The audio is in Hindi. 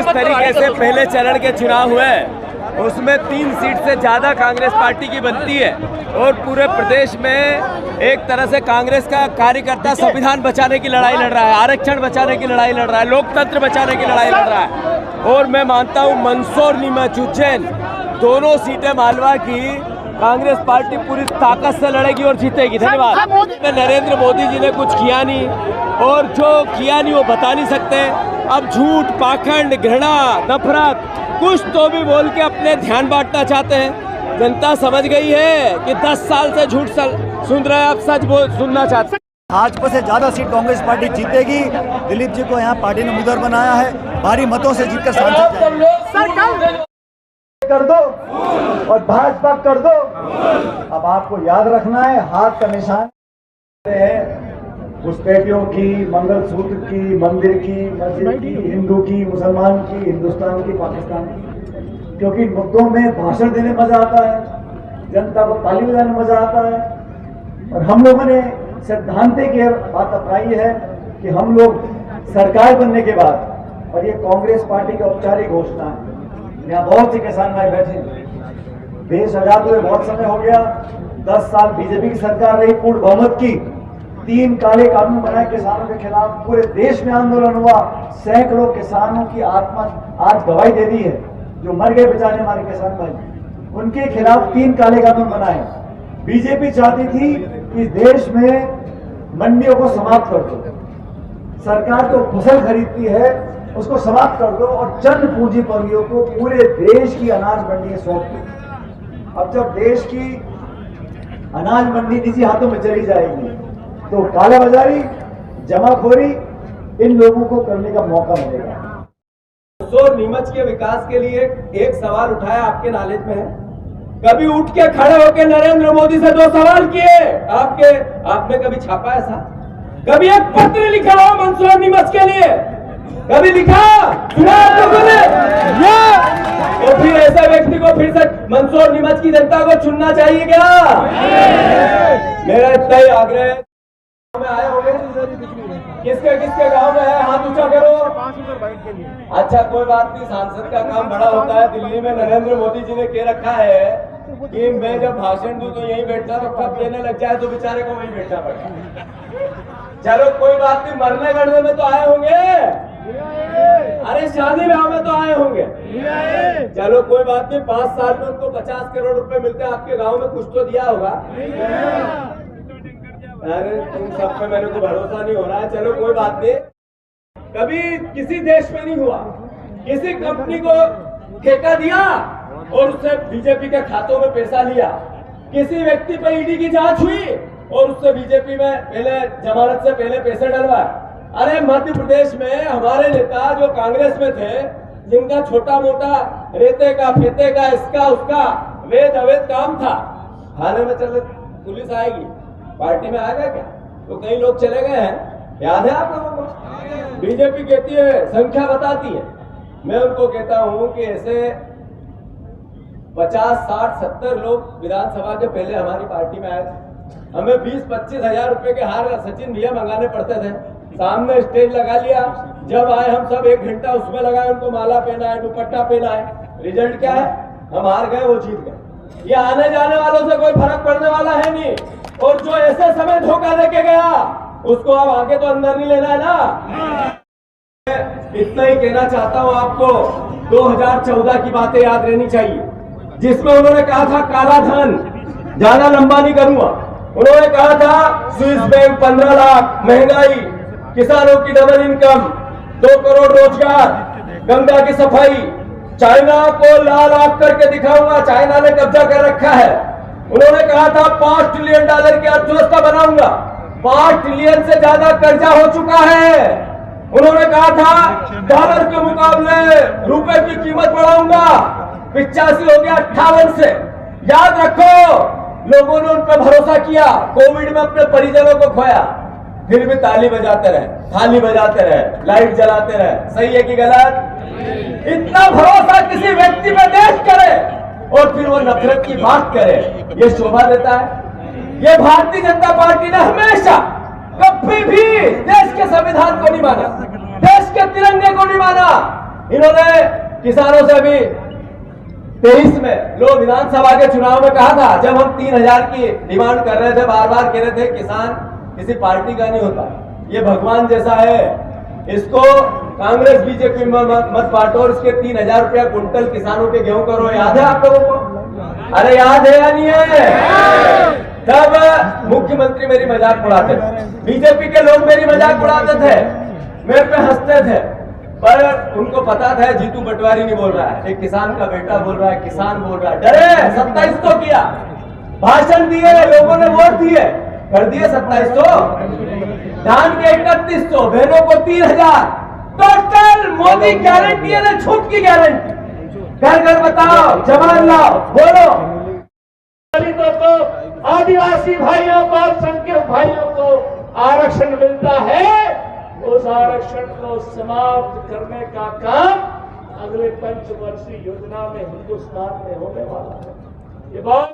जिस तरीके से पहले चरण के चुनाव हुए उसमें 3 सीट से ज़्यादा कांग्रेस पार्टी की बनती है और पूरे प्रदेश में एक तरह से कांग्रेस का कार्यकर्ता संविधान बचाने की लड़ाई लड़ रहा है, आरक्षण बचाने की लड़ाई लड़ रहा है, लोकतंत्र बचाने की लड़ाई लड़ रहा है। और मैं मानता हूँ मंदसौर, नीमच, उज्जैन दोनों सीटें मालवा की कांग्रेस पार्टी पूरी ताकत से लड़ेगी और जीतेगी। धन्यवाद। नरेंद्र मोदी जी ने कुछ किया नहीं और जो किया नहीं वो बता नहीं सकते। अब झूठ, पाखंड, घृणा, नफरत कुछ तो भी बोल के अपने ध्यान बांटना चाहते हैं। जनता समझ गई है कि 10 साल से झूठ सुन रहे हैं, अब सच सुनना चाहते हैं। भाजपा से ज्यादा सीट कांग्रेस पार्टी जीतेगी। दिलीप जी को यहाँ पार्टी ने मुदर बनाया है, भारी मतों से जीतकर सांसद कर दो और भाजपा कर दो। अब आपको याद रखना है, हाथ का निशान घुसपैठियों की, मंगलसूत्र की, मंदिर की, मस्जिद की, हिंदू की, मुसलमान की, हिंदुस्तान की, पाकिस्तान की, क्योंकि मुद्दों में भाषण देने मजा आता है, जनता को ताली बजाने मजा आता है। और हम लोगों ने सैद्धांतिक बात अपनाई है कि हम लोग सरकार बनने के बाद, और ये कांग्रेस पार्टी की औपचारिक घोषणा है, यहाँ बहुत से किसान भाई बैठे, देश आजाद हुए बहुत समय हो गया, 10 साल बीजेपी की सरकार रही पूर्ण बहुमत की, 3 काले कानून बनाए किसानों के खिलाफ, पूरे देश में आंदोलन हुआ, सैकड़ों किसानों की आत्मा आज गवाही दे दी है, जो मर गए बेचारे हमारे किसान भाई, उनके खिलाफ 3 काले कानून बनाए। बीजेपी चाहती थी कि देश में मंडियों को समाप्त कर दो, सरकार जो फसल खरीदती है उसको समाप्त कर दो और चंद पूंजीपतियों को पूरे देश की अनाज मंडी सौंप दो। अब जब देश की अनाज मंडी निजी हाथों में चली जाएगी तो कालाबाजारी, जमाखोरी इन लोगों को करने का मौका मिलेगा। मंदसौर, नीमच के विकास के लिए एक सवाल उठाया, आपके नॉलेज में है? कभी उठ के खड़े होकर नरेंद्र मोदी से 2 सवाल किए? आपने कभी छापा ऐसा? कभी एक पत्र लिखा हो मंदसौर, नीमच के लिए? कभी लिखा? सुना बोले? तो फिर ऐसे व्यक्ति को फिर से मंदसौर, नीमच की जनता को चुनना चाहिए क्या? मेरा इतना ही आग्रह है। में आए होंगे, किसके किसके गांव में है? हाथ ऊंचा करो। 500 बाइक के लिए। अच्छा, कोई बात नहीं, सांसद का काम बड़ा होता है। दिल्ली में नरेंद्र मोदी जी ने कह रखा है कि मैं जब भाषण दूं तो यहीं बैठता, तो कब देने लग जाए तो बेचारे को वहीं बैठना पड़ता। चलो कोई बात नहीं, मरने गढ़ने में तो आए होंगे, अरे शादी ब्याह में तो आए होंगे। चलो कोई बात नहीं, 5 साल में उनको 50 करोड़ रुपए मिलते हैं, आपके गांव में कुछ तो दिया होगा। अरे तुम सब पे मेरे को भरोसा नहीं हो रहा है। चलो कोई बात नहीं, कभी किसी देश में नहीं हुआ, किसी कंपनी को ठेका दिया और उससे बीजेपी के खातों में पैसा लिया, किसी व्यक्ति पे ईडी की जांच हुई और उससे बीजेपी में पहले जमानत से पहले पैसे डलवाए। अरे मध्य प्रदेश में हमारे नेता जो कांग्रेस में थे, जिनका छोटा मोटा रेते का, फेते का, इसका उसका वेद अवैध काम था, थाने में चले पुलिस आएगी, पार्टी में आएगा क्या? तो कई लोग चले गए हैं, याद है आप लोगों को? बीजेपी कहती है, संख्या बताती है। मैं उनको कहता हूं कि ऐसे 50, 60, 70 लोग विधानसभा के पहले हमारी पार्टी में आए थे। हमें 20-25 हजार रुपए के हार सचिन भैया मंगाने पड़ते थे, सामने स्टेज लगा लिया, जब आए हम सब 1 घंटा उसमें लगाए, उनको माला पहनाए, दुपट्टा पहनाए। रिजल्ट क्या है? हम हार गए, वो जीत गए। ये आने जाने वालों से कोई फर्क पड़ने वाला है नहीं। और जो ऐसे समय धोखा देके गया उसको अब आगे तो अंदर नहीं लेना है ना। इतना ही कहना चाहता हूं आपको, 2014 की बातें याद रहनी चाहिए, जिसमें उन्होंने कहा था काला धन, ज्यादा लंबा नहीं करूंगा, उन्होंने कहा था स्विस बैंक 15 लाख, महंगाई, किसानों की डबल इनकम, 2 करोड़ रोजगार, गंगा की सफाई, चाइना को लाल आंख करके दिखाऊंगा, चाइना ने कब्जा कर रखा है। उन्होंने कहा था 5 ट्रिलियन डॉलर की अर्थव्यवस्था बनाऊंगा, 5 ट्रिलियन से ज्यादा कर्जा हो चुका है। उन्होंने कहा था डॉलर के मुकाबले रुपए की कीमत बढ़ाऊंगा, 85 हो गया 58 से। याद रखो, लोगों ने उन पर भरोसा किया, कोविड में अपने परिजनों को खोया, फिर भी ताली बजाते रहे, थाली बजाते रहे, लाइट जलाते रहे। सही है कि गलत? इतना भरोसा किसी व्यक्ति पे देश करे और फिर वो नफरत की बात करे, ये शोभा देता है? ये भारतीय जनता पार्टी ने हमेशा कभी भी देश के संविधान को नहीं माना, देश के तिरंगे को नहीं माना, इन्होंने किसानों से भी 23 में लोग विधानसभा के चुनाव में कहा था, जब हम 3000 की डिमांड कर रहे थे, बार बार कह रहे थे किसान किसी पार्टी का नहीं होता, ये भगवान जैसा है, इसको कांग्रेस बीजेपी में मत बांटो और इसके 3000 रुपया कुंटल किसानों के गेहूं करो। याद है आप लोगों को? अरे याद है या नहीं है? तब मुख्यमंत्री मेरी मजाक उड़ाते थे, बीजेपी के लोग मेरी मजाक उड़ाते थे, मेरे पे हंसते थे, पर उनको पता था जीतू पटवारी नहीं बोल रहा है, एक किसान का बेटा बोल रहा है, किसान बोल रहा है। डरे 2700 किया, भाषण दिए, लोगों ने वोट दिए, कर दिए 2700, धान के 3100, बहनों को 3000, टोटल मोदी गारंटी है, छूट की गारंटी। घर घर बताओ, जवान लाओ, बोलो। दलितों को, आदिवासी भाइयों को, अल्पसंख्यक भाइयों को आरक्षण मिलता है, उस आरक्षण को समाप्त करने का काम अगले पंचवर्षीय योजना में हिंदुस्तान में होने वाला है। ये बहुत